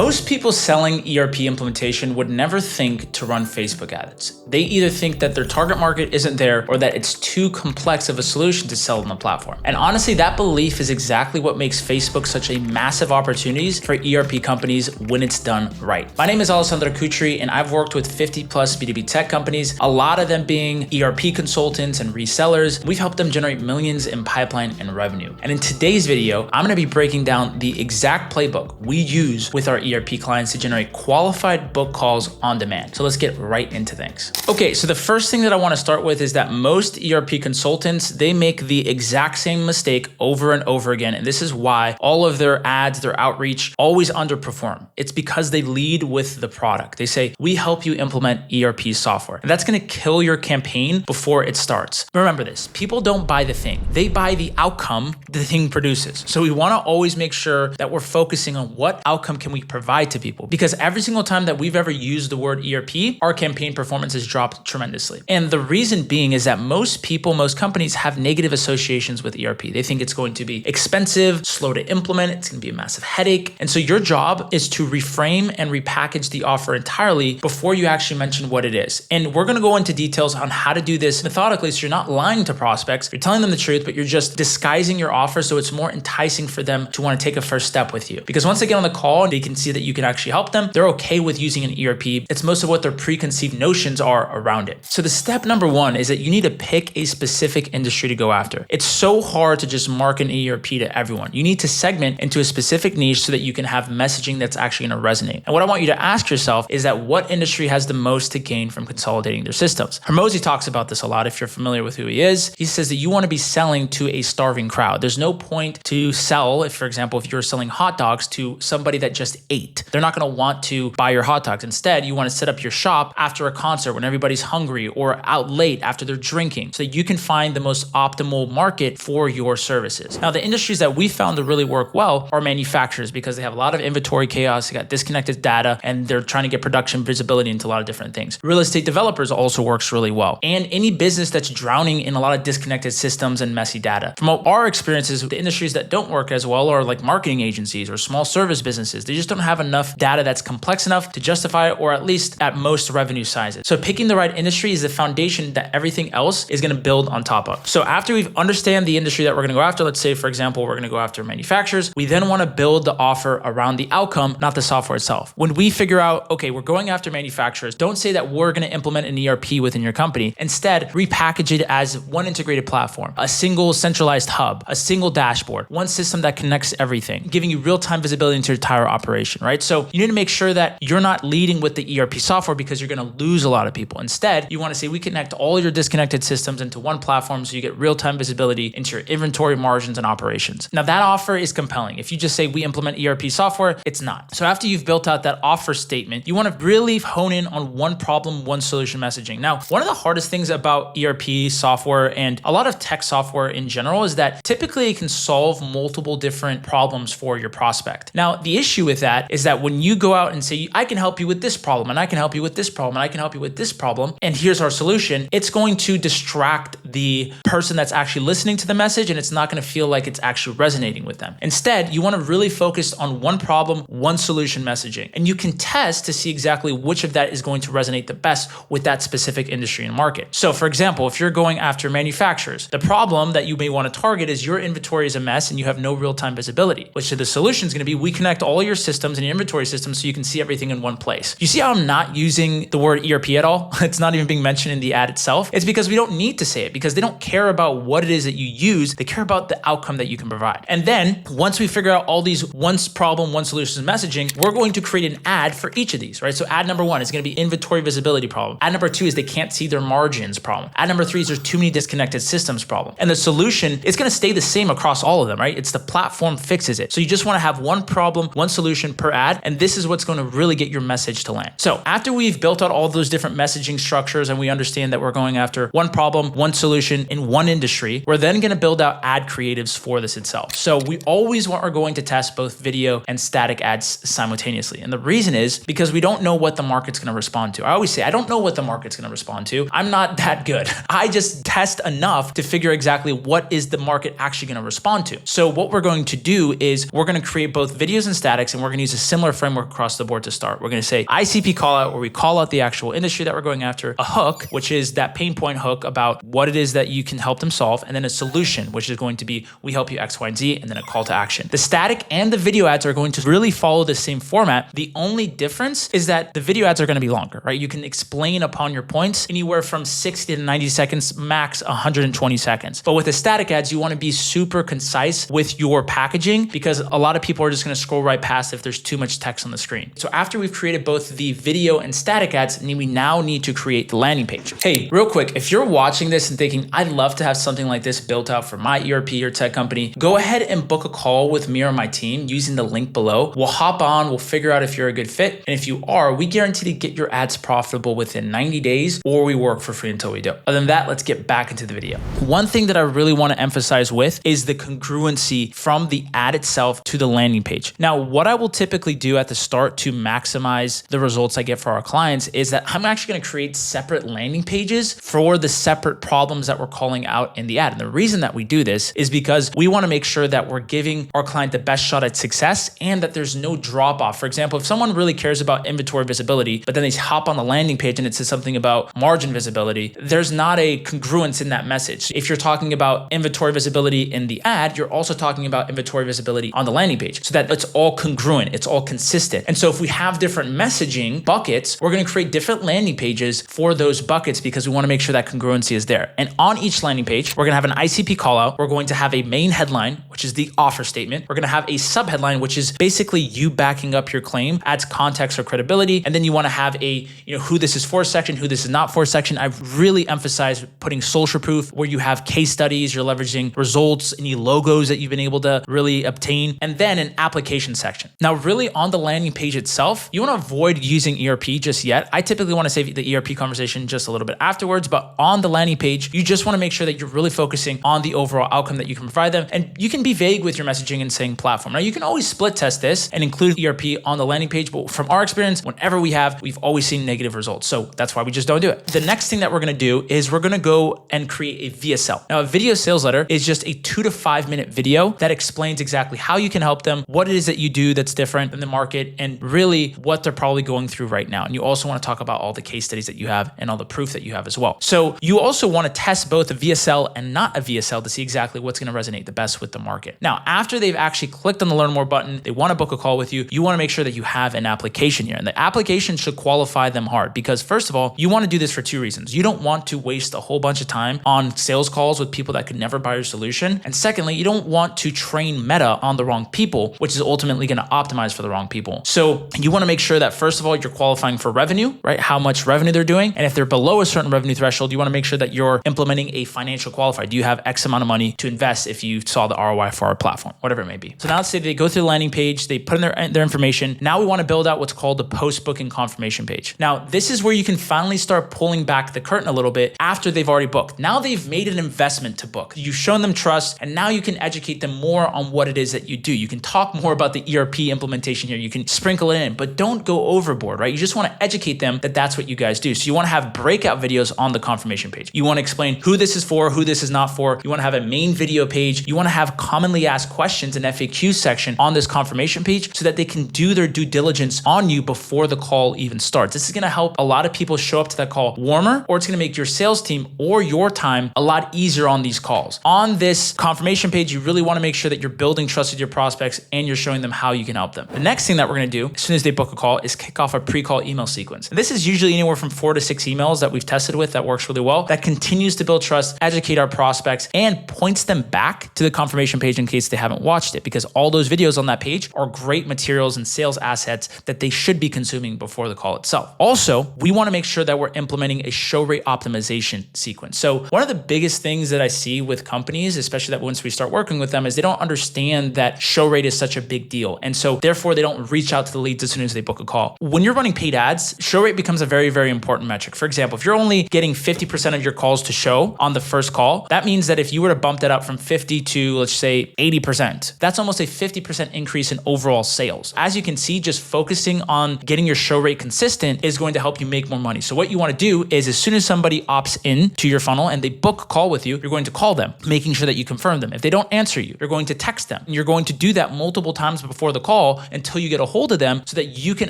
Most people selling ERP implementation would never think to run Facebook ads. They either think that their target market isn't there or that it's too complex of a solution to sell on the platform. And honestly, that belief is exactly what makes Facebook such a massive opportunity for ERP companies when it's done right. My name is Alessandro Cutri, and I've worked with 50 plus B2B tech companies, a lot of them being ERP consultants and resellers. We've helped them generate millions in pipeline and revenue. And in today's video, I'm gonna be breaking down the exact playbook we use with our ERP clients to generate qualified book calls on demand. So let's get right into things. Okay, so the first thing that I wanna start with is that most ERP consultants, they make the exact same mistake over and over again. And this is why all of their ads, their outreach always underperform. It's because they lead with the product. They say, we help you implement ERP software. And that's gonna kill your campaign before it starts. Remember this, people don't buy the thing. They buy the outcome the thing produces. So we wanna always make sure that we're focusing on what outcome can we provide to people, because every single time that we've ever used the word ERP, our campaign performance has dropped tremendously. And the reason being is that most people, most companies have negative associations with ERP. They think it's going to be expensive, slow to implement, it's going to be a massive headache. And so your job is to reframe and repackage the offer entirely before you actually mention what it is. And we're going to go into details on how to do this methodically, so you're not lying to prospects, you're telling them the truth, but you're just disguising your offer so it's more enticing for them to want to take a first step with you. Because once they get on the call and they can see that you can actually help them, they're okay with using an ERP. It's most of what their preconceived notions are around it. So the step number one is that you need to pick a specific industry to go after. It's so hard to just market an ERP to everyone. You need to segment into a specific niche so that you can have messaging that's actually going to resonate. And what I want you to ask yourself is that what industry has the most to gain from consolidating their systems? Hormozi talks about this a lot if you're familiar with who he is. He says that you want to be selling to a starving crowd. There's no point to sell, if for example, if you're selling hot dogs to somebody that just ate. They're not going to want to buy your hot dogs. Instead, you want to set up your shop after a concert when everybody's hungry, or out late after they're drinking, so that you can find the most optimal market for your services. Now, the industries that we found to really work well are manufacturers, because they have a lot of inventory chaos, they got disconnected data, and they're trying to get production visibility into a lot of different things. Real estate developers also works really well. And any business that's drowning in a lot of disconnected systems and messy data. From our experiences, the industries that don't work as well are like marketing agencies or small service businesses. They just don't have enough data that's complex enough to justify it, or at least at most revenue sizes. So picking the right industry is the foundation that everything else is going to build on top of. So after we understand the industry that we're going to go after, let's say, for example, we're going to go after manufacturers, we then want to build the offer around the outcome, not the software itself. When we figure out, okay, we're going after manufacturers, don't say that we're going to implement an ERP within your company. Instead, repackage it as one integrated platform, a single centralized hub, a single dashboard, one system that connects everything, giving you real-time visibility into your entire operation, right? So you need to make sure that you're not leading with the ERP software, because you're going to lose a lot of people. Instead, you want to say, we connect all your disconnected systems into one platform so you get real-time visibility into your inventory, margins, and operations. Now, that offer is compelling. If you just say we implement ERP software, it's not. So after you've built out that offer statement, you want to really hone in on one problem, one solution messaging. Now, one of the hardest things about ERP software and a lot of tech software in general is that typically it can solve multiple different problems for your prospect. Now, the issue with that is that when you go out and say, I can help you with this problem, and I can help you with this problem, and I can help you with this problem, and here's our solution, it's going to distract the person that's actually listening to the message, and it's not going to feel like it's actually resonating with them. Instead, you want to really focus on one problem, one solution messaging, and you can test to see exactly which of that is going to resonate the best with that specific industry and market. So for example, if you're going after manufacturers, the problem that you may want to target is your inventory is a mess and you have no real-time visibility, which the solution is going to be, we connect all your systems and your inventory systems so you can see everything in one place. You see how I'm not using the word ERP at all? It's not even being mentioned in the ad itself. It's because we don't need to say it, because they don't care about what it is that you use. They care about the outcome that you can provide. And then once we figure out all these one problem, one solution messaging, we're going to create an ad for each of these, right? So ad number one is going to be inventory visibility problem. Ad number two is they can't see their margins problem. Ad number three is there's too many disconnected systems problem. And the solution is going to stay the same across all of them, right? It's the platform fixes it. So you just want to have one problem, one solution per ad. And this is what's going to really get your message to land. So after we've built out all those different messaging structures and we understand that we're going after one problem, one solution in one industry, we're then going to build out ad creatives for this itself. So we always are going to test both video and static ads simultaneously. And the reason is because we don't know what the market's going to respond to. I always say, I don't know what the market's going to respond to. I'm not that good. I just test enough to figure exactly what is the market actually going to respond to. So what we're going to do is we're going to create both videos and statics, and we're going to use the similar framework across the board to start. We're going to say ICP call out, where we call out the actual industry that we're going after, a hook, which is that pain point hook about what it is that you can help them solve, and then a solution, which is going to be, we help you X, Y, and Z, and then a call to action. The static and the video ads are going to really follow the same format. The only difference is that the video ads are going to be longer, right? You can explain upon your points anywhere from 60 to 90 seconds, max 120 seconds. But with the static ads, you want to be super concise with your packaging, because a lot of people are just going to scroll right past if there's too much text on the screen. So after we've created both the video and static ads, we now need to create the landing page. Hey, real quick, if you're watching this and thinking, I'd love to have something like this built out for my ERP or tech company, go ahead and book a call with me or my team using the link below. We'll hop on, we'll figure out if you're a good fit. And if you are, we guarantee to get your ads profitable within 90 days, or we work for free until we do. Other than that, let's get back into the video. One thing that I really want to emphasize with is the congruency from the ad itself to the landing page. Now, what I will typically do at the start to maximize the results I get for our clients is that I'm actually going to create separate landing pages for the separate problems that we're calling out in the ad. And the reason that we do this is because we want to make sure that we're giving our client the best shot at success and that there's no drop off. For example, if someone really cares about inventory visibility, but then they hop on the landing page and it says something about margin visibility, there's not a congruence in that message. If you're talking about inventory visibility in the ad, you're also talking about inventory visibility on the landing page, so that it's all congruent, it's all consistent. And so if we have different messaging buckets, we're going to create different landing pages for those buckets, because we want to make sure that congruency is there. And on each landing page, we're going to have an ICP call out. We're going to have a main headline, which is the offer statement. We're going to have a sub headline, which is basically you backing up your claim, adds context or credibility. And then you want to have a, who this is for section, who this is not for section. I really emphasize putting social proof, where you have case studies, you're leveraging results, any logos that you've been able to really obtain, and then an application section. Now, really on the landing page itself, you want to avoid using ERP just yet. I typically want to save the ERP conversation just a little bit afterwards, but on the landing page, you just want to make sure that you're really focusing on the overall outcome that you can provide them. And you can be vague with your messaging and saying platform. Now, you can always split test this and include ERP on the landing page, but from our experience, whenever we've always seen negative results. So that's why we just don't do it. The next thing that we're going to do is we're going to go and create a VSL. Now, a video sales letter is just a 2 to 5 minute video that explains exactly how you can help them, what it is that you do that's different in the market, and really what they're probably going through right now. And you also want to talk about all the case studies that you have and all the proof that you have as well. So you also want to test both a VSL and not a VSL to see exactly what's going to resonate the best with the market. Now, after they've actually clicked on the learn more button, they want to book a call with you, you want to make sure that you have an application here. And the application should qualify them hard, because first of all, you want to do this for 2 reasons. You don't want to waste a whole bunch of time on sales calls with people that could never buy your solution. And secondly, you don't want to train Meta on the wrong people, which is ultimately going to optimize for the wrong people. So you want to make sure that first of all, you're qualifying for revenue, right? How much revenue they're doing. And if they're below a certain revenue threshold, you want to make sure that you're implementing a financial qualifier. Do you have X amount of money to invest if you saw the ROI for our platform, whatever it may be. So now let's say they go through the landing page, they put in their information. Now we want to build out what's called the post-booking confirmation page. Now, this is where you can finally start pulling back the curtain a little bit after they've already booked. Now they've made an investment to book. You've shown them trust, and now you can educate them more on what it is that you do. You can talk more about the ERP implementation here. You can sprinkle it in, but don't go overboard, right? You just want to educate them that that's what you guys do. So you want to have breakout videos on the confirmation page. You want to explain who this is for, who this is not for. You want to have a main video page. You want to have commonly asked questions and FAQ section on this confirmation page so that they can do their due diligence on you before the call even starts. This is going to help a lot of people show up to that call warmer, or it's going to make your sales team or your time a lot easier on these calls. On this confirmation page, you really want to make sure that you're building trust with your prospects and you're showing them how you can help them. The next thing that we're going to do as soon as they book a call is kick off a pre-call email sequence. And this is usually anywhere from 4 to 6 emails that we've tested with that works really well, that continues to build trust, educate our prospects, and points them back to the confirmation page in case they haven't watched it, because all those videos on that page are great materials and sales assets that they should be consuming before the call itself. Also, we want to make sure that we're implementing a show rate optimization sequence. So one of the biggest things that I see with companies, especially that once we start working with them, is they don't understand that show rate is such a big deal. And so therefore they don't reach out to the leads as soon as they book a call. When you're running paid ads, show rate becomes a very, very important metric. For example, if you're only getting 50% of your calls to show on the first call, that means that if you were to bump that up from 50 to, let's say, 80%, that's almost a 50% increase in overall sales. As you can see, just focusing on getting your show rate consistent is going to help you make more money. So what you want to do is, as soon as somebody opts in to your funnel and they book a call with you, you're going to call them, making sure that you confirm them. If they don't answer you, you're going to text them. And you're going to do that multiple times before the call until you get a hold of them so that you can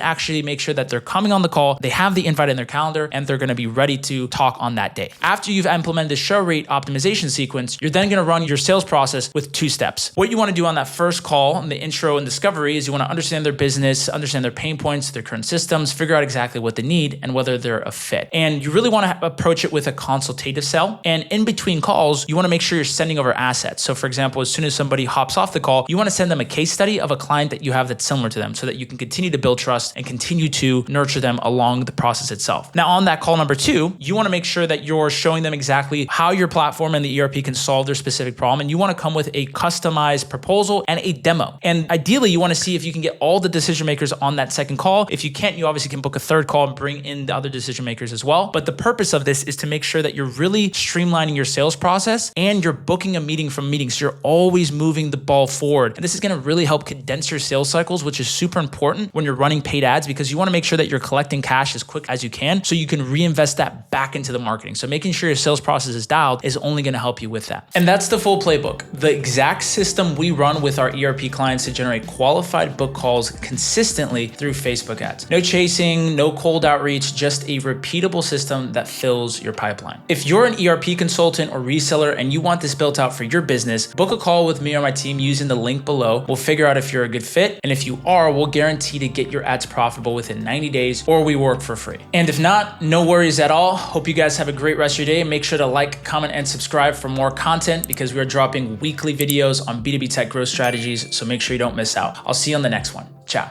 actually make sure that they're coming on the call, they have the invite in their calendar, and they're gonna be ready to talk on that day. After you've implemented the show rate optimization sequence, you're then gonna run your sales process with 2 steps. What you wanna do on that first call, in the intro and discovery, is you wanna understand their business, understand their pain points, their current systems, figure out exactly what they need and whether they're a fit. And you really wanna approach it with a consultative sell. And in between calls, you wanna make sure you're sending over assets. So for example, as soon as somebody hops off the call, you wanna send them a case study of a client that you have that's similar to them so that you can continue to build trust and continue to nurture them along the process itself. Now on that call number 2, you wanna make sure that you're showing them exactly how your platform and the ERP can solve their specific problem. And you wanna come with a customized proposal and a demo. And ideally, you wanna see if you can get all the decision makers on that second call. If you can't, you obviously can book a third call and bring in the other decision makers as well. But the purpose of this is to make sure that you're really streamlining your sales process and you're booking a meeting from meetings. So you're always moving the ball forward. And this is gonna really help condense your sales cycles, which is super important when you're running paid ads because you wanna make sure that you're collecting cash as quick as you can so you can reinvest that back into the marketing. So making sure your sales process is dialed is only gonna help you with that. And that's the full playbook. The exact system we run with our ERP clients to generate qualified book calls consistently through Facebook ads. No chasing, no cold outreach, just a repeatable system that fills your pipeline. If you're an ERP consultant or reseller and you want this built out for your business, book a call with me or my team using the link below. We'll figure out if you're a good fit. And if you are, we'll guarantee to get your ads profitable within 90 days or we work for free. And if not, no worries at all. Hope you guys have a great rest of your day. Make sure to like, comment, and subscribe for more content because we are dropping weekly videos on B2B tech growth strategies. So make sure you don't miss out. I'll see you on the next one. Ciao.